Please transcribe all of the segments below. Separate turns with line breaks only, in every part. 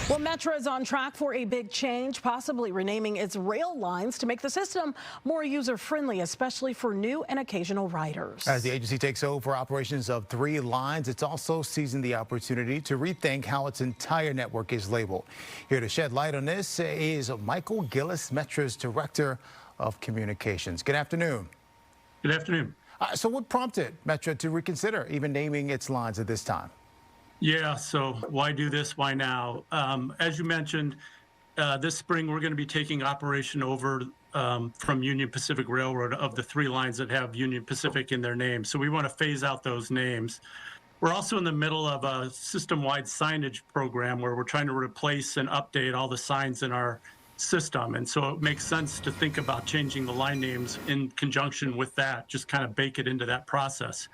Well, Metra is on track for a big change, possibly renaming its rail lines to make the system more user-friendly, especially for new and occasional riders.
As the agency takes over operations of 3 lines, it's also seizing the opportunity to rethink how its entire network is labeled. Here to shed light on this is Michael Gillis, Metra's Director of Communications. Good afternoon.
Good afternoon.
So what prompted Metra to reconsider even naming its lines at this time?
Yeah, so why do this? Why now? As you mentioned, this spring we're going to be taking operation over from Union Pacific Railroad of the 3 lines that have Union Pacific in their name. So we want to phase out those names. We're also in the middle of a system-wide signage program where we're trying to replace and update all the signs in our system. And so it makes sense to think about changing the line names in conjunction with that, just kind of bake it into that process.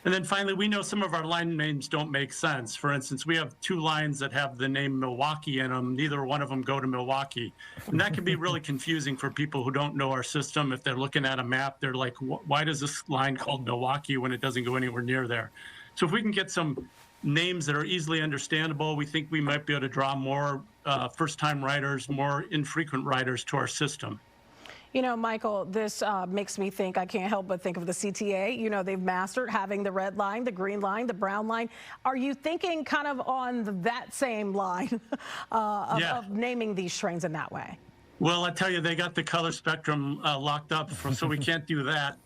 And then finally, we know some of our line names don't make sense. For instance, we have 2 lines that have the name Milwaukee in them. Neither one of them go to Milwaukee. And that can be really confusing for people who don't know our system. If they're looking at a map, they're like, why does this line called Milwaukee when it doesn't go anywhere near there? So if we can get some names that are easily understandable, we think we might be able to draw more first-time riders, more infrequent riders to our system.
You know, Michael, this makes me think, I can't help but think of the CTA. You know, they've mastered having the red line, the green line, the brown line. Are you thinking kind of on that same line of naming these trains in that way?
Well, I tell you, they got the color spectrum locked up, so we can't do that.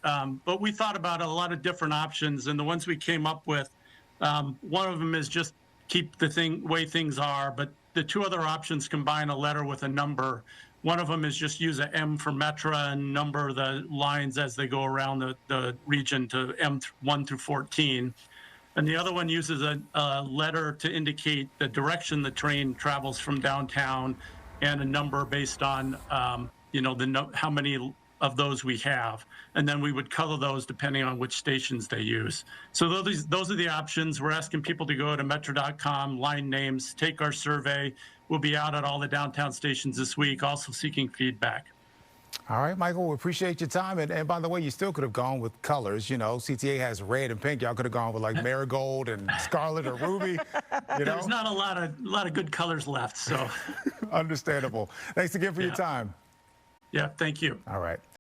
But we thought about a lot of different options, and the ones we came up with, one of them is just keep the way things are, but the 2 other options combine a letter with a number. One of them is just use an M for Metra and number the lines as they go around the region to M1 through 14. And the other one uses a letter to indicate the direction the train travels from downtown and a number based on, how many of those we have. And then we would color those depending on which stations they use. So those are the options. We're asking people to go to metra.com, line names, take our survey. We'll be out at all the downtown stations this week, also seeking feedback.
All right, Michael, we appreciate your time. And by the way, you still could have gone with colors. You know, CTA has red and pink. Y'all could have gone with like marigold and scarlet or ruby. You know?
There's not a lot of good colors left, so.
Understandable. Thanks again for your time.
Yeah, thank you.
All right.